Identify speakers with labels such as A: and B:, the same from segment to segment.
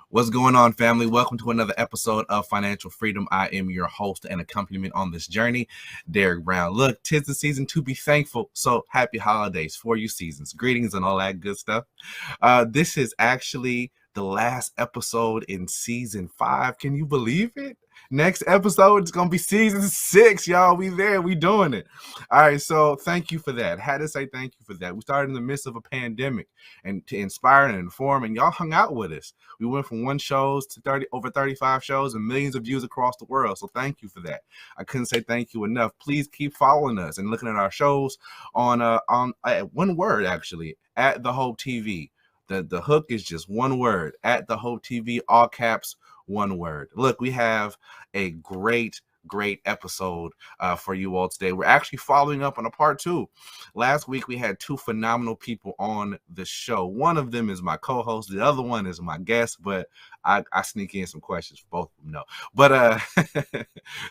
A: What's going on, family? Welcome to another episode of Financial Freedom. I am your host and accompaniment on this journey, Derek Brown. Look, 'tis the season to be thankful, so happy holidays for you seasons. Greetings and all that good stuff. This is actually the last episode in season 5. Can you believe it? Next episode is going to be season 6, y'all. We there. We doing it. All right, so thank you for that. Had to say thank you for that. We started in the midst of a pandemic and to inspire and inform, and y'all hung out with us. We went from 1 shows to over 35 shows and millions of views across the world. So thank you for that. I couldn't say thank you enough. Please keep following us and looking at our shows on one word, actually, at The Hope TV. The hook is just one word, at The Hope TV, all caps, one word. Look, we have a great episode for you all today. We're actually following up on a part 2. Last week we had 2 phenomenal people on the show. One of them is my co-host, the other one is my guest, but I sneak in some questions for both of them. No, but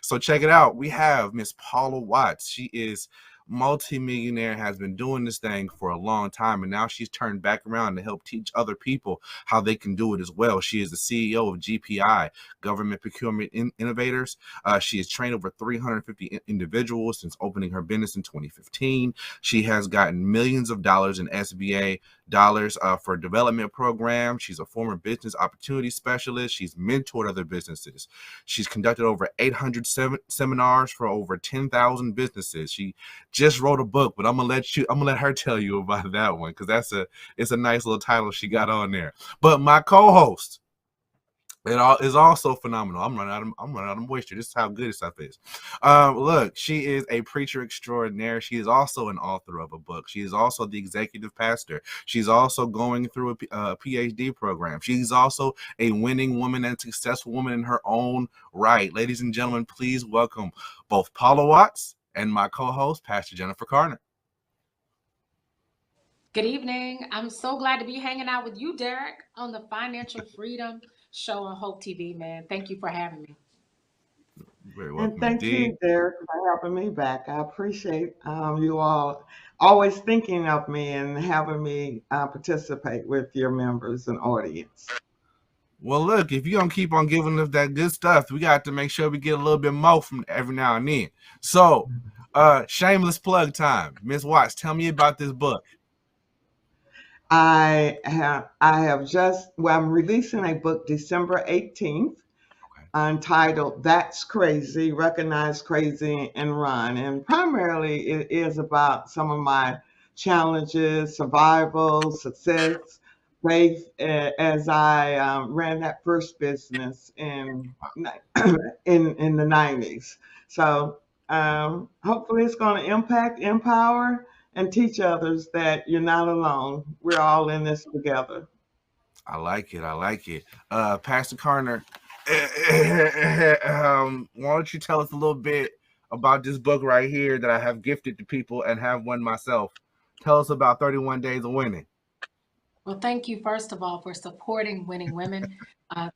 A: so check it out. We have Miss Paula Watts. She is multi-millionaire, has been doing this thing for a long time, and now she's turned back around to help teach other people how they can do it as well. She is the CEO of GPI, Government Procurement Innovators. She has trained over 350 individuals since opening her business in 2015. She has gotten millions of dollars in SBA dollars for development programs. She's a former business opportunity specialist. She's mentored other businesses. She's conducted over 800 seminars for over 10,000 businesses. She just wrote a book, but I'm gonna let her tell you about that one, because it's a nice little title she got on there. But my co-host, it is also phenomenal. I'm running out of moisture. This is how good this stuff is. Look, she is a preacher extraordinaire. She is also an author of a book. She is also the executive pastor. She's also going through a PhD program. She's also a winning woman and successful woman in her own right. Ladies and gentlemen, please welcome both Paula Watts and my co-host, Pastor Jennifer Carner.
B: Good evening. I'm so glad to be hanging out with you, Derek, on the Financial Freedom Show on Hope TV, man. Thank you for having me.
A: Very welcome.
C: And thank you, Derek, for having me back. I appreciate you all always thinking of me and having me participate with your members and audience.
A: Well, look, if you're going to keep on giving us that good stuff, we got to make sure we get a little bit more from every now and then. So, shameless plug time. Ms. Watts, tell me about this book.
C: I'm releasing a book December 18th entitled That's Crazy, Recognize Crazy and Run. And primarily it is about some of my challenges, survival, success, faith, as I ran that first business in the 90s. So hopefully it's going to impact, empower, and teach others that you're not alone. We're all in this together.
A: I like it. Pastor Carner, why don't you tell us a little bit about this book right here that I have gifted to people and have one myself? Tell us about 31 Days of Winning.
B: Well, thank you, first of all, for supporting Winning Women.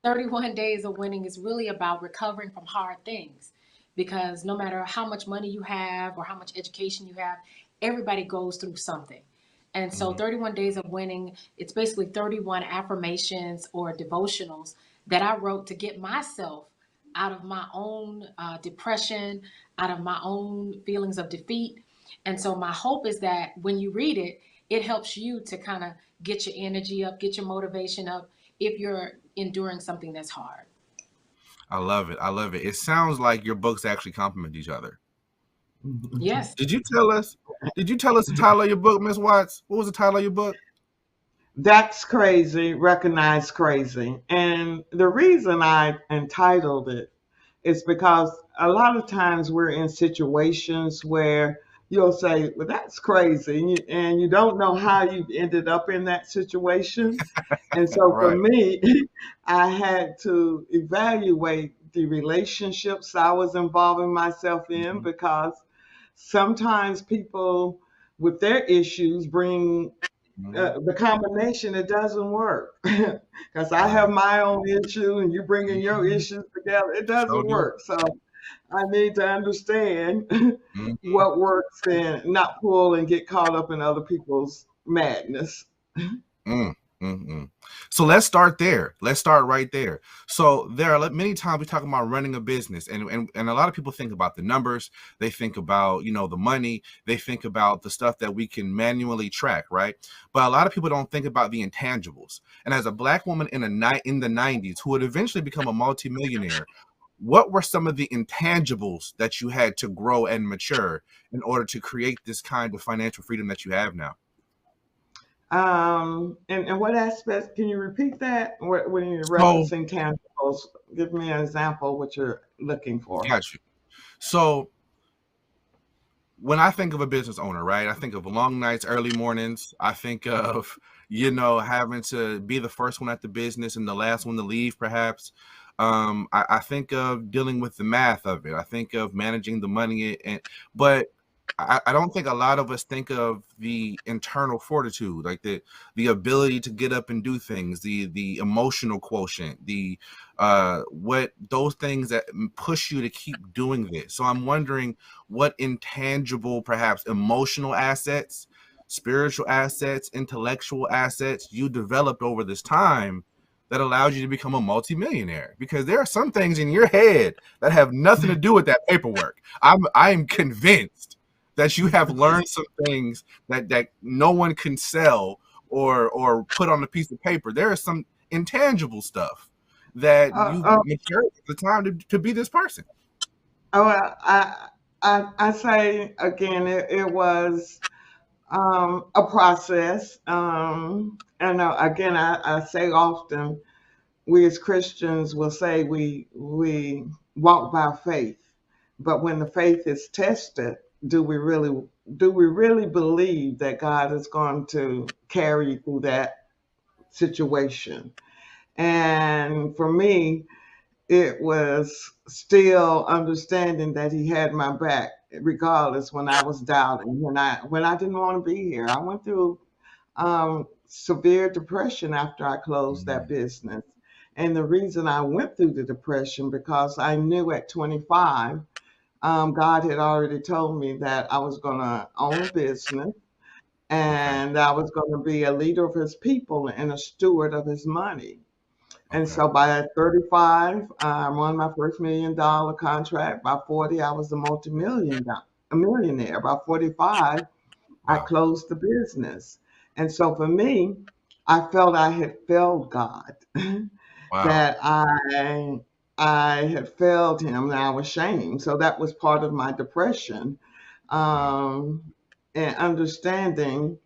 B: 31 Days of Winning is really about recovering from hard things, because no matter how much money you have or how much education you have, everybody goes through something. And so 31 Days of Winning, it's basically 31 affirmations or devotionals that I wrote to get myself out of my own depression, out of my own feelings of defeat. And so my hope is that when you read it, it helps you to kind of get your energy up, get your motivation up if you're enduring something that's hard.
A: I love it. It sounds like your books actually complement each other.
B: Yes.
A: Did you tell us the title of your book, Ms. Watts? What was the title of your book?
C: That's Crazy, Recognize Crazy. And the reason I entitled it is because a lot of times we're in situations where you'll say, well, that's crazy. And you don't know how you ended up in that situation. And so for
A: Right.
C: me, I had to evaluate the relationships I was involving myself in,
A: Mhm.
C: because sometimes people with their issues bring
A: Mhm.
C: the combination, it doesn't work. Because I have
A: Right.
C: my own issue and you bringing your
A: Mhm.
C: issues together, it
A: Sure
C: doesn't
A: do.
C: work. So I need to understand
A: Mhm.
C: what works and not pull and get caught up in other people's madness.
A: Mm, mm. So let's start there. Let's start right there. So there are many times we talk about running a business, and a lot of people think about the numbers. They think about the money. They think about the stuff that we can manually track, right? But a lot of people don't think about the intangibles. And as a Black woman in the '90s who would eventually become a multimillionaire, what were some of the intangibles that you had to grow and mature in order to create this kind of financial freedom that you have now?
C: And what aspects, can you repeat that? When you're
A: So,
C: referencing tangibles, give me an example what you're looking for.
A: got you. So when I think of a business owner, right, I think of long nights, early mornings. I think of, having to be the first one at the business and the last one to leave, perhaps. I think of dealing with the math of it. I think of managing the money, but I don't think a lot of us think of the internal fortitude, like the ability to get up and do things, the emotional quotient, the what those things that push you to keep doing this. So I'm wondering what intangible, perhaps emotional assets, spiritual assets, intellectual assets you developed over this time that allowed you to become a multimillionaire. Because there are some things in your head that have nothing to do with that paperwork. I am convinced that you have learned some things that no one can sell or put on a piece of paper. There is some intangible stuff that
C: Uh,
A: you
C: uh,
A: matured at the time to be this person.
C: well, I say again, it was a process. And again, I say often, we as Christians will say we walk by faith, but when the faith is tested, do we really do we really believe that God is going to carry you through that situation? And for me, it was still understanding that He had my back, regardless when I was doubting, when I didn't want to be here. I went through severe depression after I closed that
A: Mhm.
C: business. And the reason I went through the depression, because I knew at 25, God had already told me that I was going to own a business
A: Okay.
C: and I was going to be a leader of His people and a steward of His money. And
A: Okay.
C: so by 35, I won my first $1 million contract. By 40, I was a millionaire. By 45, I
A: Wow.
C: closed the business. And so for me, I felt I had failed God,
A: Wow.
C: that I had failed Him, and I was ashamed. So that was part of my depression,
A: Wow.
C: um, and understanding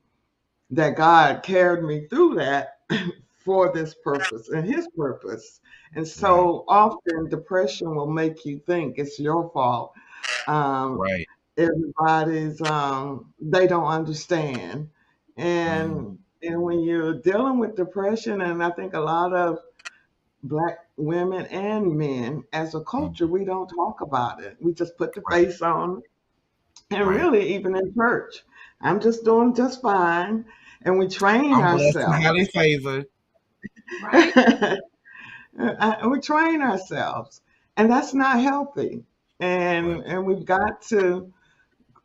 C: that God carried me through that for this purpose and His purpose. And
A: Right.
C: so often depression will make you think it's your fault. Um,
A: Right.
C: Everybody's they don't understand,
A: Mm.
C: and when you're dealing with depression, and I think a lot of Black women and men, as a
A: Mm.
C: culture, we don't talk about it. We just put the
A: Right.
C: face on, and
A: Right.
C: really even in church, I'm just doing just fine, and we train
A: I'm blessed and
C: ourselves.
A: highly favored.
B: Right.
C: We train ourselves, and that's not healthy.
A: Right.
C: And we've got to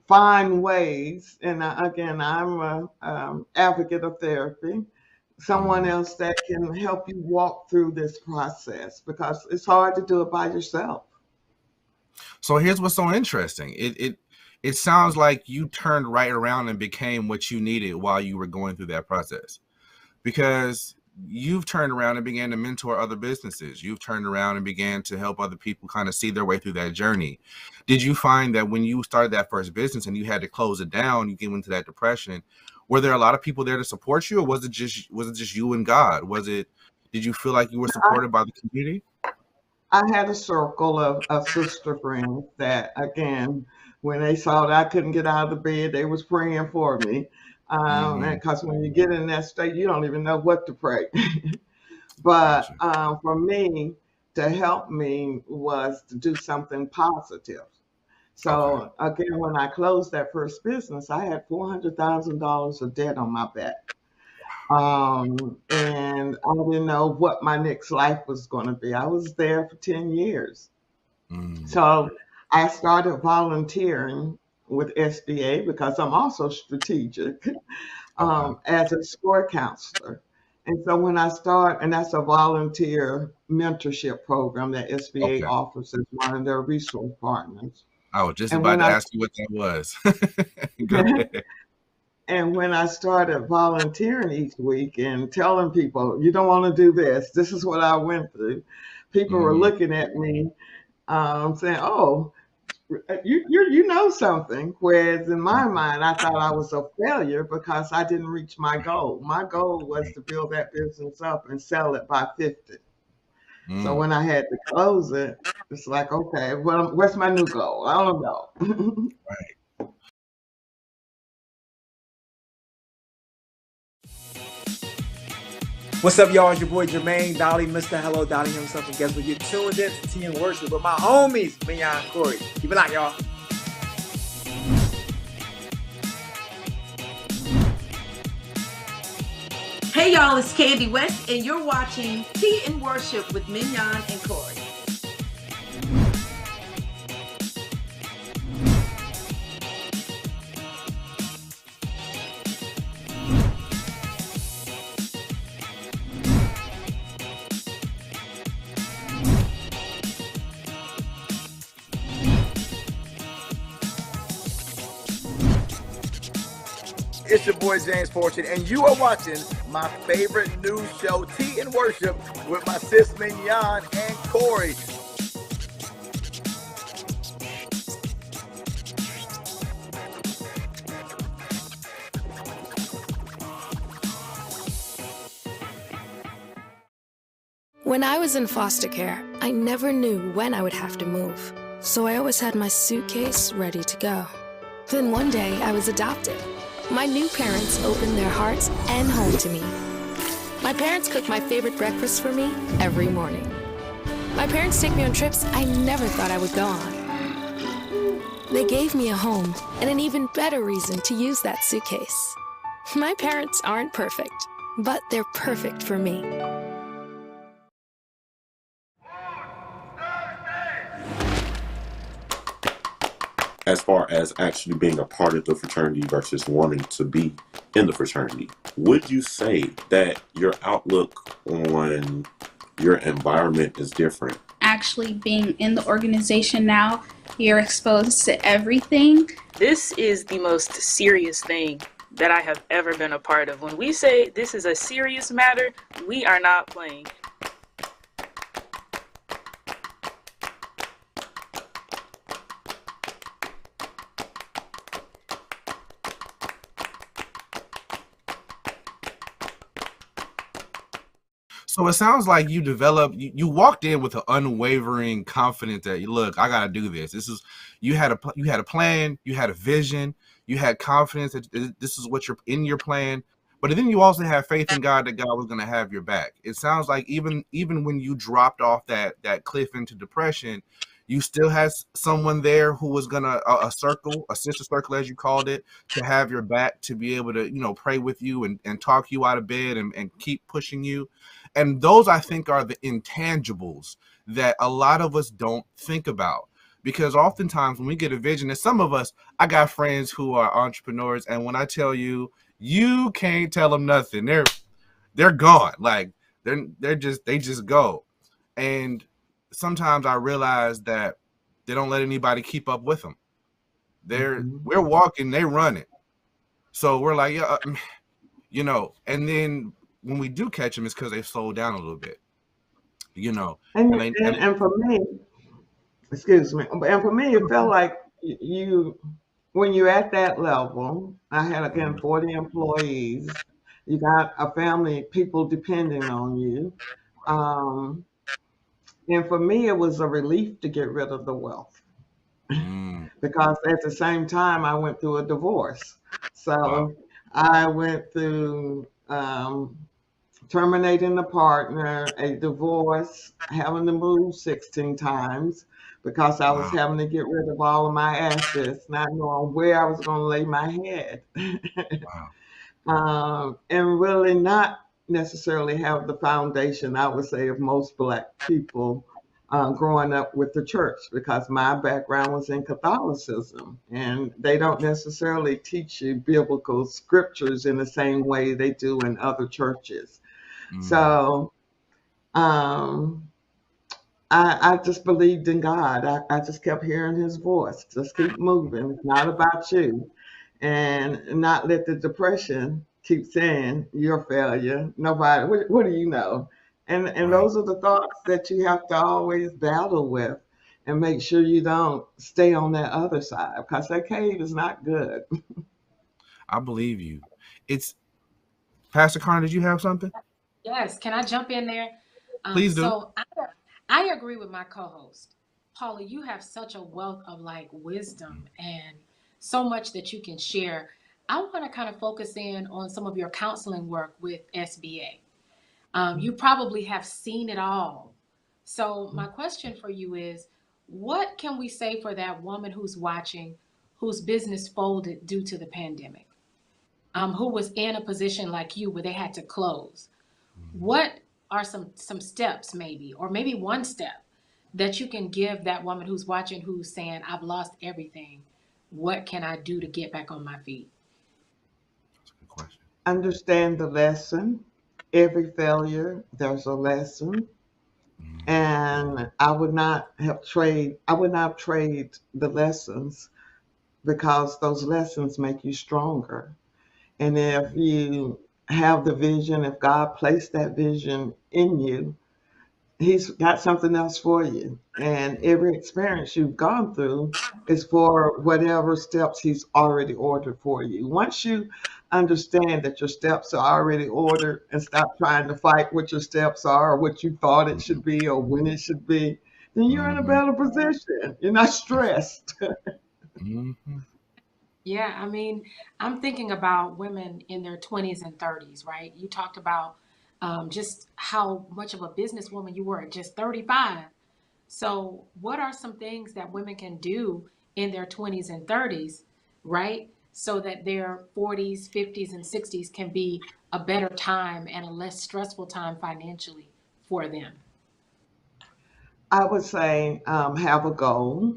C: find ways. And again, I'm a advocate of therapy, someone
A: Mm.
C: else that can help you walk through this process, because it's hard to do it by yourself.
A: So here's what's so interesting. It sounds like you turned right around and became what you needed while you were going through that process. Because you've turned around and began to mentor other businesses. You've turned around and began to help other people kind of see their way through that journey. Did you find that when you started that first business and you had to close it down, you get into that depression, were there a lot of people there to support you, or was it just you and God? Did you feel like you were supported by the community?
C: I had a circle of sister friends that, again, when they saw that I couldn't get out of the bed, they was praying for me. And
A: Mm-hmm.
C: because when you get in that state, you don't even know what to pray. But
A: Gotcha.
C: for me, to help me was to do something positive.
A: Okay.
C: So again, when I closed that first business, I had $400,000 of debt on my back. And I didn't know what my next life was going to be. I was there for 10 years.
A: Mm.
C: So I started volunteering with SBA because I'm also strategic
A: Okay.
C: as a score counselor. And so when I start, and that's a volunteer mentorship program that SBA
A: Okay.
C: offers as one of their resource partners.
A: I was just
C: And
A: about
C: when
A: to
C: I
A: ask you what that was. Go ahead.
C: and when I started volunteering each week and telling people, you don't want to do this, this is what I went through, people were
A: Mm.
C: looking at me saying, "Oh, you know something." Whereas in my mind, I thought I was a failure because I didn't reach my goal. My goal was to build that business up and sell it by 50. So
A: Mm.
C: when I had to close it, it's like, okay, well, what's my new goal? I don't know.
A: Right.
D: What's up, y'all? It's your boy Jermaine Dolly, Mr. Hello Dolly himself. And guess what? You're tuned in to Tea and Worship with my homies, Mignon and Corey. Keep it locked, y'all.
E: Hey y'all, it's Candy West, and you're watching Tea and Worship with Mignon and Corey.
D: It's your boy James Fortune, and you are watching my favorite news show, Tea and Worship, with my sis Mignon and Corey.
F: When I was in foster care, I never knew when I would have to move, so I always had my suitcase ready to go. Then one day, I was adopted. My new parents opened their hearts and home to me. My parents cook my favorite breakfast for me every morning. My parents take me on trips I never thought I would go on. They gave me a home and an even better reason to use that suitcase. My parents aren't perfect, but they're perfect for me.
G: As far as actually being a part of the fraternity versus wanting to be in the fraternity, would you say that your outlook on your environment is different?
H: Actually being in the organization now, you're exposed to everything.
I: This is the most serious thing that I have ever been a part of. When we say this is a serious matter, we are not playing.
A: So it sounds like you developed, you walked in with an unwavering confidence that, look, I got to do this. This is, you had a plan, you had a vision, you had confidence that this is what you're in your plan. But then you also had faith in God that God was going to have your back. It sounds like even when you dropped off that cliff into depression, you still had someone there who was gonna a circle, a sister circle as you called it, to have your back, to be able to, pray with you and talk you out of bed and keep pushing you. And those, I think, are the intangibles that a lot of us don't think about. Because oftentimes when we get a vision, and some of us, I got friends who are entrepreneurs, and when I tell you, you can't tell them nothing. They're gone. Like they just go. And sometimes I realize that they don't let anybody keep up with them. We're walking, they running. So we're like, yeah, and then when we do catch them, it's because they slowed down a little bit,
C: And,
A: and
C: and, and for me, excuse me, and for me, it felt like you, when you're at that level, I had again 40 employees, you got a family, people depending on you. Um, And for me, it was a relief to get rid of the wealth
A: Mm,
C: because at the same time, I went through a divorce.
A: wow.
C: So I went through terminating the partner, a divorce, having to move 16 times because I was
A: Wow.
C: having to get rid of all of my assets, not knowing where I was going to lay my head.
A: Wow.
C: And really not necessarily have the foundation, I would say, of most Black people growing up with the church because my background was in Catholicism and they don't necessarily teach you biblical scriptures in the same way they do in other churches.
A: Mm,
C: So um, I just believed in God. I just kept hearing his voice. Just keep moving. It's not about you. And not let the depression keep saying you're a failure. Nobody, what do you know? And
A: right.
C: those are the thoughts that you have to always battle with and make sure you don't stay on that other side because that cave is not good.
A: I believe you. It's Pastor Connor, did you have something?
B: Yes, can I jump in there?
A: Please do.
B: So I agree with my co-host. Paula, you have such a wealth of like wisdom and so much that you can share. I want to kind of focus in on some of your counseling work with SBA. You probably have seen it all. So my question for you is, what can we say for that woman who's watching, whose business folded due to the pandemic, who was in a position like you where they had to close? What are some steps maybe, or maybe one step that you can give that woman who's watching, who's saying, I've lost everything. What can I do to get back on my feet?
A: That's a good question.
C: Understand the lesson. Every failure, there's a lesson.
A: Mm,
C: And I would not trade the lessons because those lessons make you stronger. And if you have the vision, if God placed that vision in you, He's got something else for you. And every experience you've gone through is for whatever steps He's already ordered for you. Once you understand that your steps are already ordered and stop trying to fight what your steps are or what you thought it should be or when it should be, then you're in a
A: mhm,
C: better position. You're not stressed.
A: mhm,
B: Yeah, I mean, I'm thinking about women in their 20s and 30s, right? You talked about just how much of a businesswoman you were at just 35. So, what are some things that women can do in their 20s and 30s, right? So that their 40s, 50s, and 60s can be a better time and a less stressful time financially for them.
C: I would say have a goal.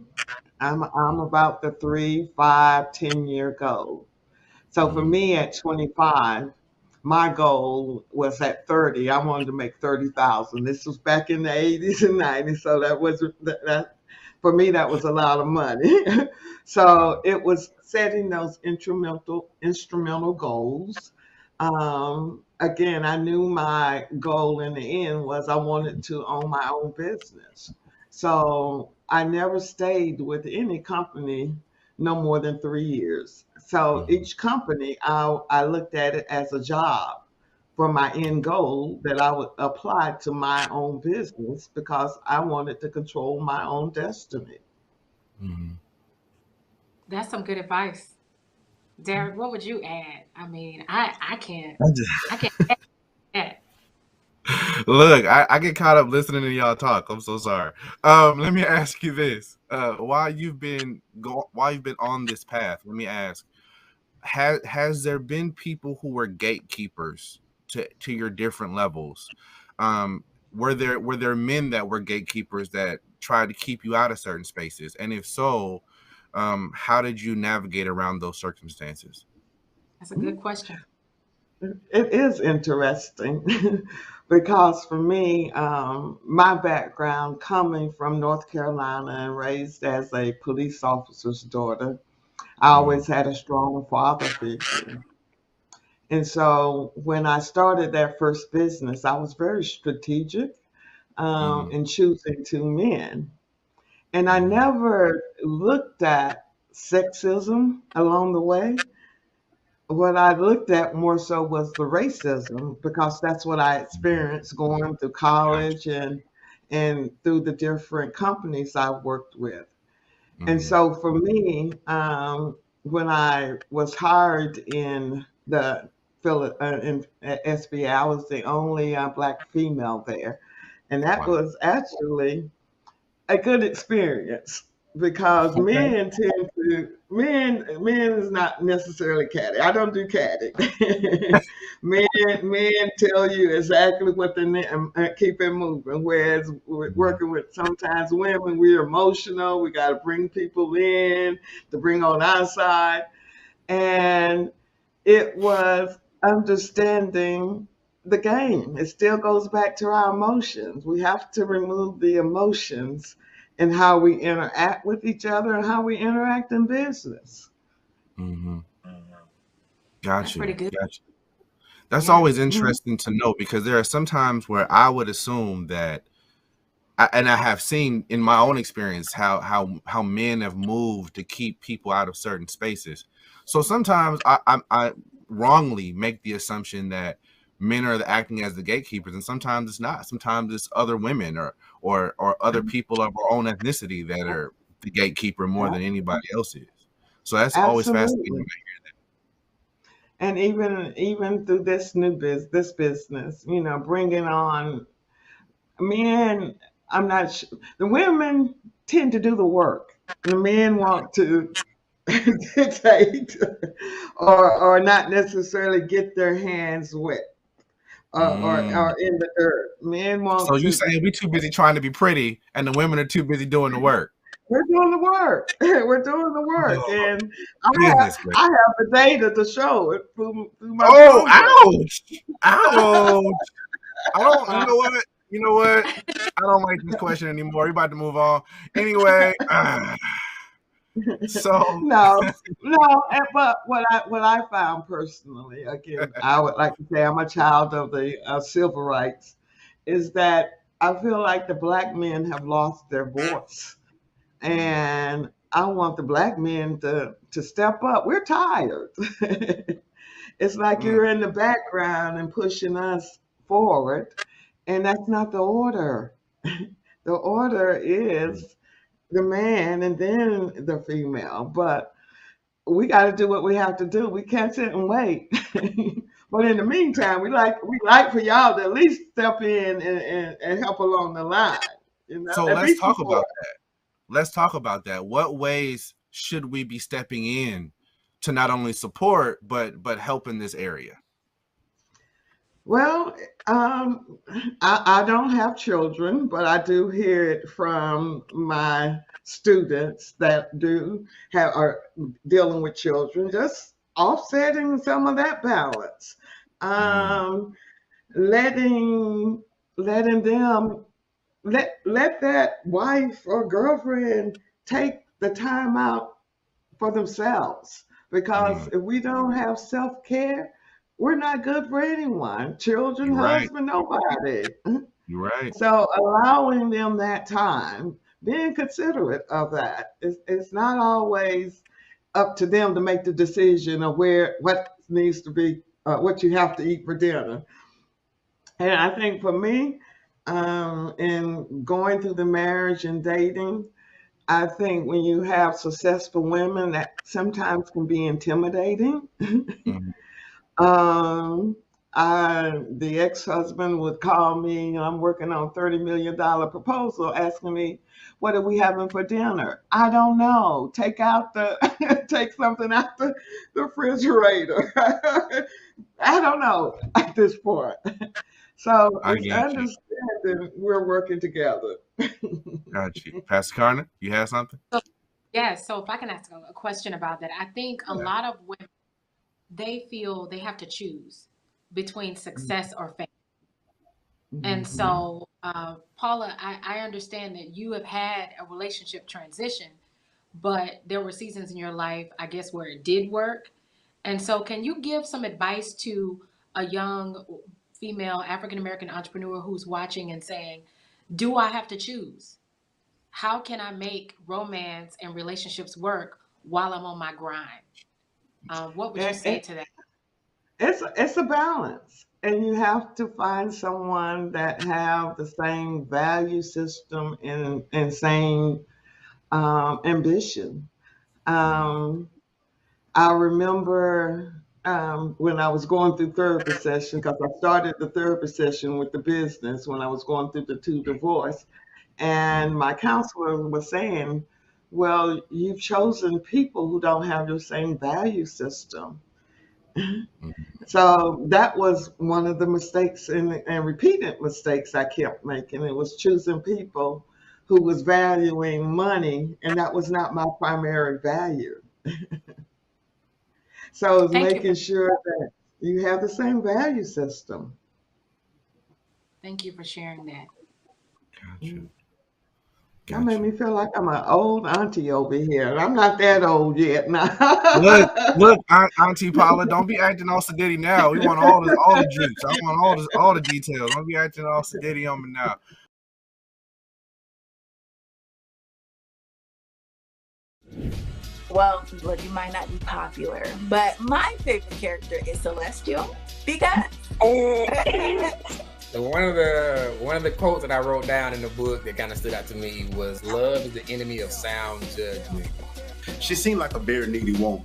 C: I'm about the 3, 5, 10 year goal. So for
A: mhm,
C: me at 25, my goal was at 30. I wanted to make 30,000. This was back in the 80s and 90s, so that for me that was a lot of money. So it was setting those instrumental goals. Again, I knew my goal in the end was I wanted to own my own business. So I never stayed with any company no more than 3 years. So
A: mhm,
C: each company, I looked at it as a job for my end goal that I would apply to my own business because I wanted to control my own destiny.
A: mhm.
B: That's some good advice. Derek, what would you add? I mean, I can't
A: I just-
B: I can't add that.
A: Look, I get caught up listening to y'all talk. I'm so sorry. Let me ask you this: while you've been on this path, let me ask: has there been people who were gatekeepers to your different levels? Um, were there men that were gatekeepers that tried to keep you out of certain spaces? And if so, how did you navigate around those circumstances?
B: That's a good question.
C: It is interesting because for me, my background coming from North Carolina and raised as a police officer's daughter, I
A: Mm,
C: always had a strong father figure. And so when I started that first business, I was very strategic
A: mm,
C: in choosing two men. And I
A: mm,
C: never looked at sexism along the way. What I looked at more so was the racism because that's what I experienced going through
A: gotcha.
C: college and through the different companies I've worked with. And
A: Mhm.
C: so for me, when I was hired in the in SBA, I was the only Black female there. And that
A: Wow.
C: was actually a good experience because
A: Okay.
C: men is not necessarily catty. I don't do catty. Men tell you exactly what they need and keep it moving. Whereas
A: Mhm.
C: working with sometimes women, we're emotional. We got to bring people in to bring on our side, and it was understanding the game. It still goes back to our emotions. We have to remove the emotions in how we interact with each other and how we interact in business.
A: Mhm.
B: That's
A: Got
B: pretty
A: you.
B: good.
A: Got you. That's
B: Yeah.
A: always
C: Mhm.
A: interesting to know because there are some times where I would assume that and I have seen in my own experience how men have moved to keep people out of certain spaces. So sometimes I wrongly make the assumption that men are acting as the gatekeepers, and sometimes it's not. Sometimes it's other women or other people of our own ethnicity that are the gatekeeper more
C: Yeah,
A: than anybody else is. So that's always fascinating.
C: absolutely. And even through this business, bringing on men, I'm not sure. The women tend to do the work. The men want to dictate or not necessarily get their hands wet
A: Mm.
C: or in the dirt. Men
A: So
C: want
A: you
C: to,
A: saying we too busy trying to be pretty, and the women are too busy doing the work?
C: we're doing the work. We're doing the work.
A: Oh
C: And
A: goodness, man.
C: I have the data to show it through my
A: Oh,
C: program.
A: ouch, ouch. I don't. You know what? You know what? I don't like this question anymore. We about to move on. Anyway, so
C: No, no, but what I found personally, again, I would like to say I'm a child of the civil rights, is that I feel like the Black men have lost their voice, and I want the Black men to step up. We're tired. It's like
A: mm,
C: you're in the background and pushing us forward, and that's not the order. The order
A: mm,
C: is the man and then the female, but we got to do what we have to do. We can't sit and wait. But in the meantime, we like for y'all to at least step in and help along the line,
A: so
C: at
A: let's
C: least
A: talk about
C: support.
A: that. Let's talk about that. What ways should we be stepping in to not only support but help in this area?
C: Well, I don't have children, but I do hear it from my students that do are dealing with children, just offsetting some of that balance.
A: Mm,
C: Um, letting letting them let that wife or girlfriend take the time out for themselves, because
A: mm,
C: if we don't have self-care, we're not good for anyone, children,
A: you're right.
C: husband, nobody.
A: You're right.
C: So allowing them that time, being considerate of that, it's not always up to them to make the decision of what needs to be what you have to eat for dinner. And I think for me, in going through the marriage and dating, I think when you have successful women, that sometimes can be intimidating.
A: Mm,
C: um, the ex-husband would call me, I'm working on $30 million proposal, asking me, what are we having for dinner? I don't know. Take something out the refrigerator. I don't know at this point. So
A: I
C: it's
A: get you.
C: understanding we're working together.
A: Got you. Pastor Carter, you have something?
B: So, yeah, so if I can ask a question about that, I think a
A: Yeah.
B: lot of women, they feel they have to choose between success or fame. And
C: Mhm.
B: so, Paula, I understand that you have had a relationship transition, but there were seasons in your life, I guess, where it did work. And so, can you give some advice to a young female African American entrepreneur who's watching and saying, do I have to choose? How can I make romance and relationships work while I'm on my grind? What would you
C: It,
B: say
C: it,
B: to that?
C: it's a balance. and you have to find someone that have the same value system and same ambition. Um, I remember when I was going through therapy session, because I started the therapy session with the business when I was going through the two divorce, and my counselor was saying, "Well, you've chosen people who don't have your same value system." So that was one of the mistakes and repeated mistakes I kept making. It was choosing people who was valuing money, and that was not my primary value. So it's
B: Thank you
C: making
B: for
C: sure that you have the same value system.
B: sharing that.
A: Gotcha.
C: That made
A: Gotcha.
C: me feel like I'm an old auntie over here, and I'm not that old yet now.
A: Look, Auntie Paula, don't be acting all sedity now. We want all the juice. I want all the details. Don't be acting all sedity on me now.
J: Well, look, you might not be popular, but my favorite character is Celestial because
K: So one of the quotes that I wrote down in the book that kind of stood out to me was, "Love is the enemy of sound judgment."
L: She seemed like a very needy woman.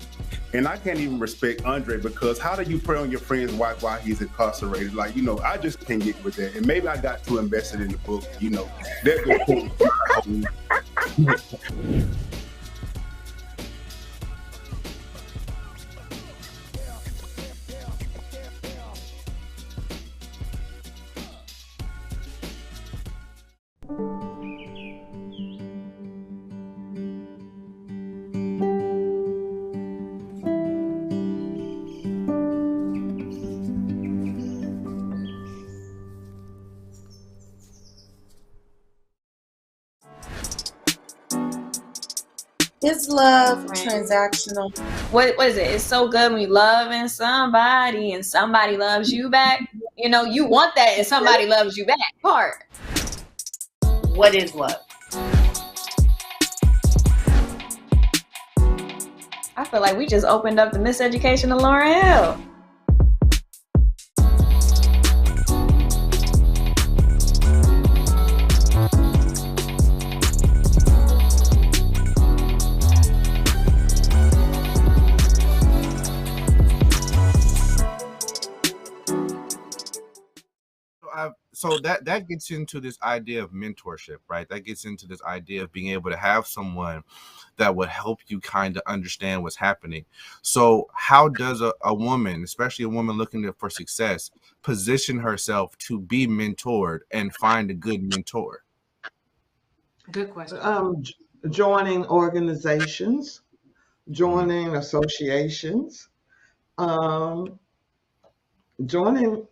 L: And I can't even respect Andre, because how do you prey on your friend's wife while he's incarcerated? Like, I just can't get with that. And maybe I got too invested in the book, that
E: Is love transactional?
M: What is it? It's so good when you loving somebody and somebody loves you back. You want that and somebody loves you back part.
E: What is love?
M: I feel like we just opened up the miseducation of Lauryn Hill.
A: So that gets into this idea of mentorship, right? That gets into this idea of being able to have someone that would help you kind of understand what's happening. So how does a woman, especially a woman looking for success, position herself to be mentored and find a good mentor?
B: Good question.
C: Joining organizations, joining associations, joining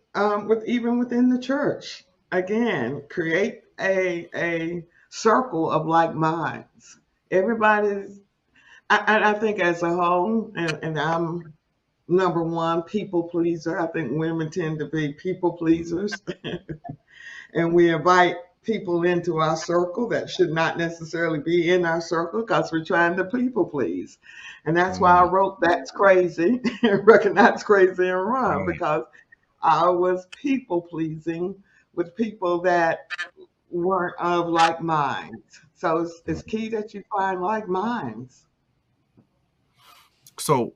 C: even within the church. Again, create a circle of like minds. Everybody's, I think as a whole, and I'm number one people pleaser. I think women tend to be people pleasers, and we invite people into our circle that should not necessarily be in our circle because we're trying to people please. And that's why I wrote That's Crazy, Recognize Crazy and Run, because I was people pleasing with people that weren't of like minds. So it's key that you find like minds.
A: So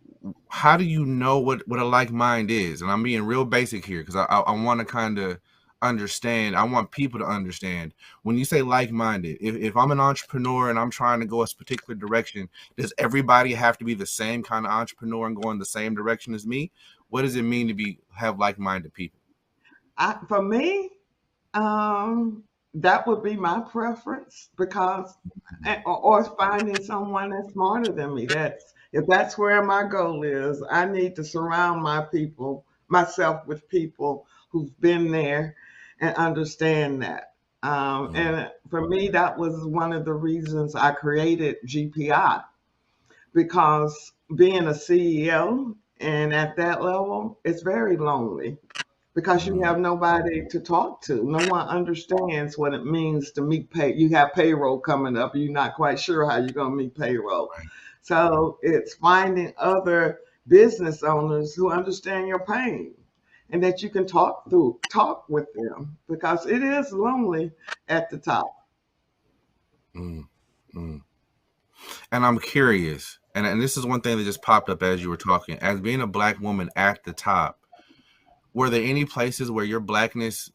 A: how do you know what a like mind is? And I'm being real basic here because I want to kind of understand. I want people to understand when you say like-minded. If I'm an entrepreneur and I'm trying to go a particular direction, does everybody have to be the same kind of entrepreneur and go in the same direction as me? What does it mean to have like-minded people?
C: For me, that would be my preference, because or finding someone that's smarter than me. If that's where my goal is, I need to surround myself with people who've been there and understand that. And for me, that was one of the reasons I created GPI, because being a CEO and at that level, it's very lonely because you have nobody to talk to. No one understands what it means to meet pay. You have payroll coming up. You're not quite sure how you're going to meet payroll. So it's finding other business owners who understand your pain and that you can talk with them, because it is lonely at the top.
A: Mm, mm. And I'm curious, and this is one thing that just popped up as you were talking. As being a Black woman at the top, were there any places where your Blackness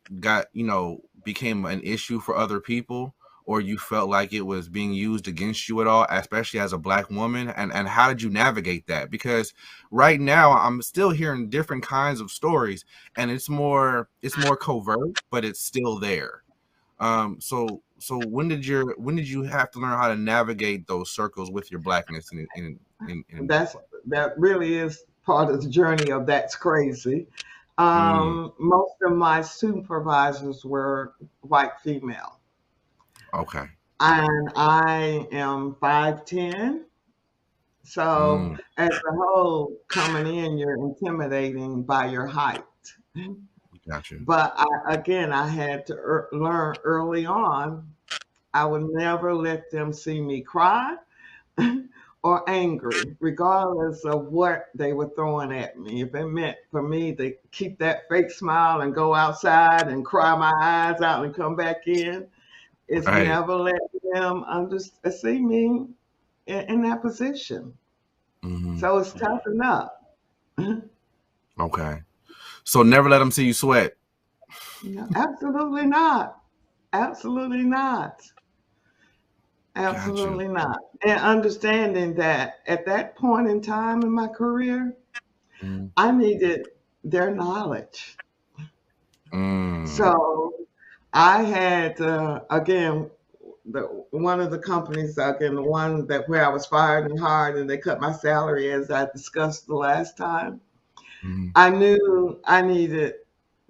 A: became an issue for other people, or you felt like it was being used against you at all, especially as a Black woman? And how did you navigate that? Because right now I'm still hearing different kinds of stories, and it's more covert, but it's still there. So when did you have to learn how to navigate those circles with your Blackness?
C: That really is part of the journey of That's Crazy. Most of my supervisors were white female.
A: Okay.
C: And I am 5'10". So as a whole, coming in, you're intimidating by your height.
A: Gotcha.
C: But I had to learn early on, I would never let them see me cry or angry, regardless of what they were throwing at me. If it meant for me to keep that fake smile and go outside and cry my eyes out and come back in, it's
A: Right.
C: never let them see me in that position.
A: Mhm.
C: So it's toughen up.
A: Okay. So never let them see you sweat.
C: No, absolutely not. Absolutely not. Absolutely not. And understanding that at that point in time in my career, I needed their knowledge. So I had, again, one of the companies, again, the one where I was fired and hired and they cut my salary, as I discussed the last time. I knew I needed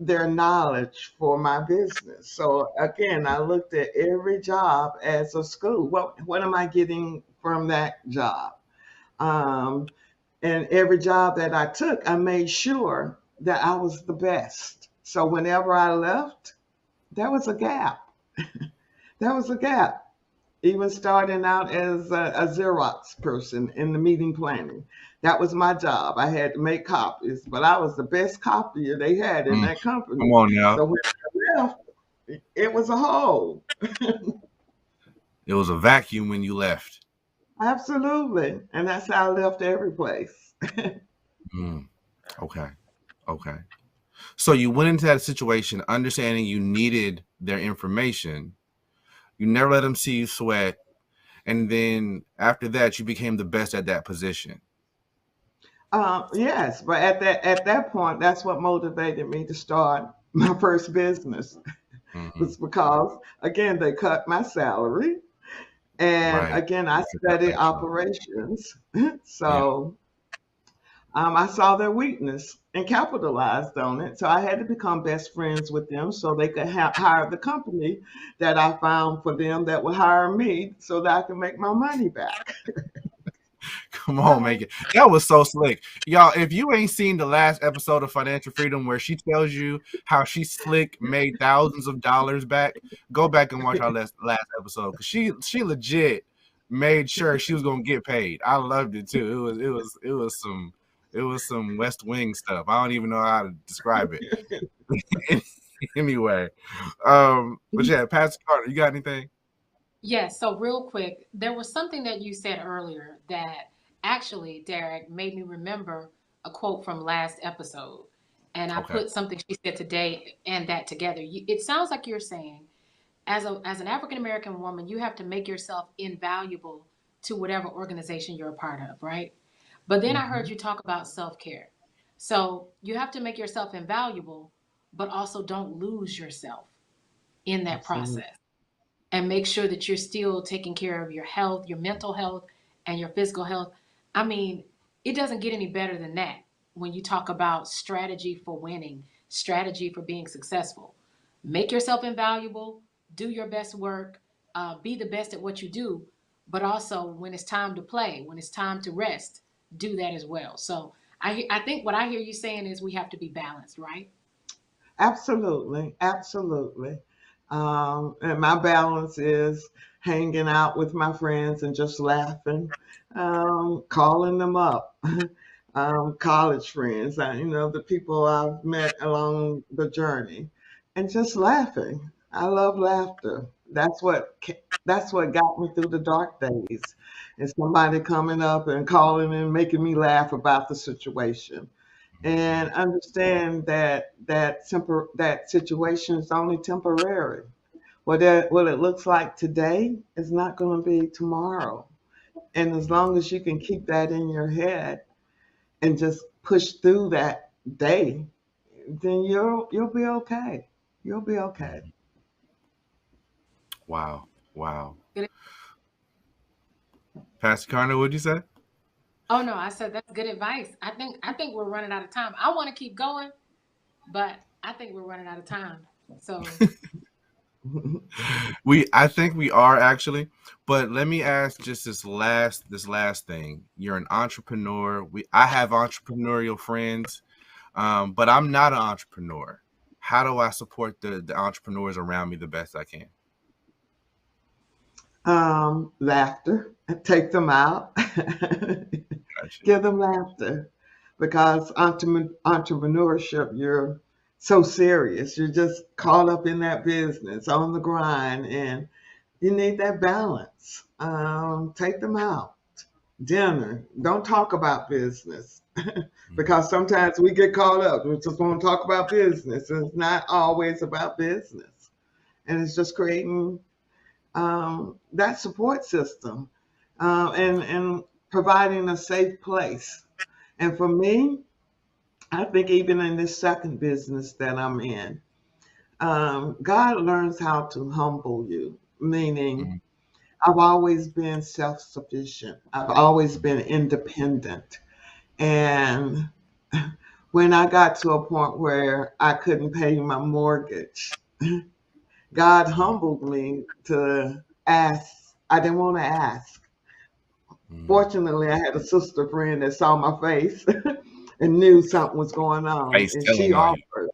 C: their knowledge for my business. So again, I looked at every job as a school. What am I getting from that job? And every job that I took, I made sure that I was the best. So whenever I left, there was a gap. There was a gap. Even starting out as a Xerox person in the meeting planning. That was my job. I had to make copies, but I was the best copier they had in that company.
A: Come on now.
C: So when I left, it was a hole.
A: It was a vacuum when you left.
C: Absolutely. And that's how I left every place.
A: Okay. So you went into that situation understanding you needed their information. You never let them see you sweat. And then after that, you became the best at that position.
C: Yes, but at that point, that's what motivated me to start my first business. Was because, again, they cut my salary. And again, I studied operations. So I saw their weakness and capitalized on it. So I had to become best friends with them so they could hire the company that I found for them that would hire me so that I could make my money back.
A: Come on, make it. That was so slick. Y'all, if you ain't seen the last episode of Financial Freedom where she tells you how she slick made thousands of dollars back, go back and watch our last episode, because she legit made sure she was gonna get paid. I loved it too. It was some West Wing stuff. I don't even know how to describe it. Anyway, but yeah, Pastor Carter, you got anything?
B: Yes, so real quick, there was something that you said earlier that actually, Derek, made me remember a quote from last episode. And I put something she said today and that together. It sounds like you're saying, as an African-American woman, you have to make yourself invaluable to whatever organization you're a part of, right? But then I heard you talk about self-care. So you have to make yourself invaluable, but also don't lose yourself in that process. And make sure that you're still taking care of your health, your mental health, and your physical health. I mean, it doesn't get any better than that when you talk about strategy for winning, strategy for being successful. Make yourself invaluable, do your best work, be the best at what you do, but also when it's time to play, when it's time to rest, do that as well. So I think what I hear you saying is we have to be balanced, right?
C: Absolutely. And my balance is hanging out with my friends and just laughing, calling them up, college friends, the people I've met along the journey, and just laughing. I love laughter. That's what got me through the dark days. And somebody coming up and calling and making me laugh about the situation, and understand that situation is only temporary. What it looks like today is not going to be tomorrow. And as long as you can keep that in your head and just push through that day, then you'll be okay. You'll be okay.
A: Wow. Pastor Carter, what'd you say?
B: Oh no, I said that's good advice. I think we're running out of time. I want to keep going, but I think we're running out of time. So
A: I think we are actually, but let me ask just this last thing. You're an entrepreneur. I have entrepreneurial friends, but I'm not an entrepreneur. How do I support the entrepreneurs around me the best I can?
C: Laughter. Take them out. Give them laughter, because entrepreneurship, you're so serious. You're just caught up in that business, on the grind, and you need that balance. Take them out. Dinner. Don't talk about business, because sometimes we get caught up. We just want to talk about business. It's not always about business. And it's just creating that support system, and providing a safe place. And for me, I think even in this second business that I'm in, God learns how to humble you, meaning I've always been self-sufficient. I've always been independent. And when I got to a point where I couldn't pay my mortgage, God humbled me to ask. I didn't want to ask. Fortunately, I had a sister friend that saw my face and knew something was going on, and she offered.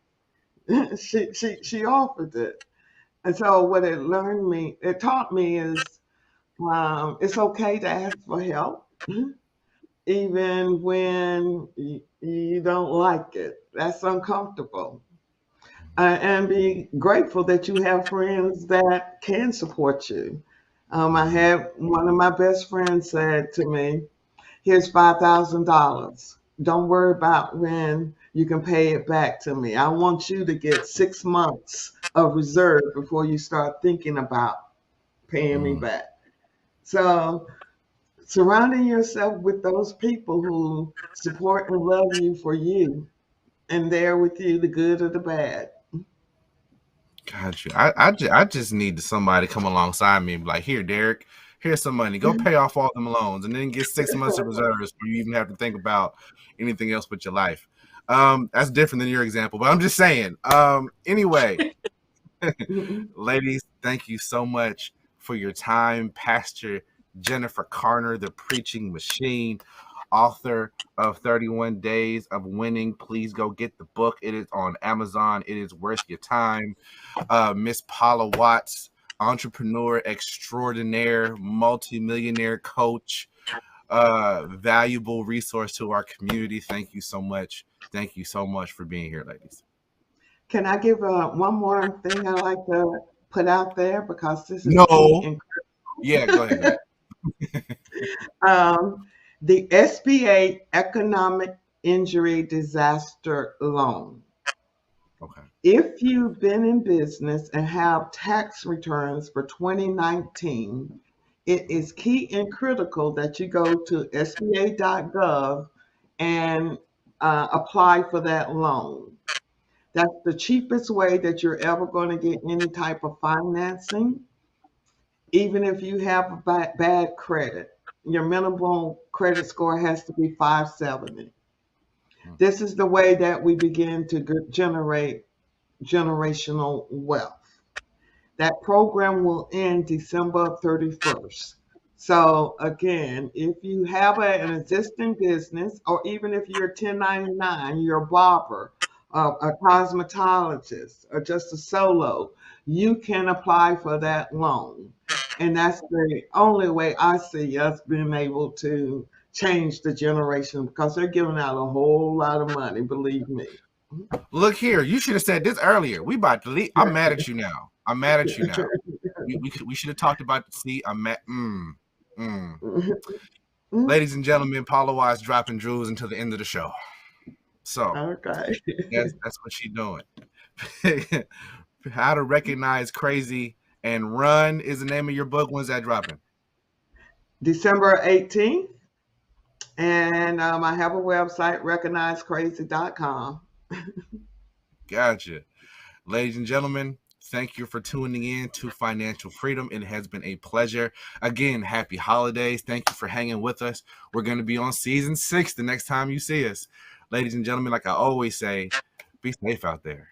C: She offered it. And so what it taught me is, it's okay to ask for help, even when you don't like it. That's uncomfortable. And be grateful that you have friends that can support you. I had one of my best friends said to me, "Here's $5,000. Don't worry about when you can pay it back to me. I want you to get 6 months of reserve before you start thinking about paying me back." So surrounding yourself with those people who support and love you for you, and there with you, the good or the bad.
A: Got you. I just need somebody to come alongside me and be like, "Here, Derek, here's some money. Go pay off all them loans, and then get 6 months of reserves before you even have to think about anything else but your life." That's different than your example, but I'm just saying. Anyway, ladies, thank you so much for your time. Pastor Jennifer Carter, the preaching machine, author of 31 Days of Winning. Please go get the book. It is on Amazon. It is worth your time. Miss Paula Watts, entrepreneur extraordinaire, multimillionaire coach, valuable resource to our community. Thank you so much. Thank you so much for being here, ladies.
C: Can I give one more thing I like to put out there, because this is
A: incredible. Yeah, go ahead.
C: The SBA Economic Injury Disaster Loan.
A: Okay.
C: If you've been in business and have tax returns for 2019, it is key and critical that you go to SBA.gov and apply for that loan. That's the cheapest way that you're ever going to get any type of financing, even if you have bad credit. Your minimum credit score has to be 570. This is the way that we begin to generate generational wealth. That program will end December 31st. So again, if you have an existing business, or even if you're 1099, you're a barber, a cosmetologist, or just a solo, you can apply for that loan. And that's the only way I see us being able to change the generation because they're giving out a whole lot of money, believe me.
A: Look here, you should have said this earlier. We about to leave. I'm mad at you now. We should have talked about the seat. I'm mad. Ladies and gentlemen, Paula Wise dropping jewels until the end of the show. So
C: okay,
A: that's what she's doing. How to Recognize Crazy and Run is the name of your book. When's that dropping?
C: December 18th. And I have a website, recognizecrazy.com.
A: Gotcha. Ladies and gentlemen, thank you for tuning in to Financial Freedom. It has been a pleasure. Again, happy holidays. Thank you for hanging with us. We're going to be on season 6 the next time you see us. Ladies and gentlemen, like I always say, be safe out there.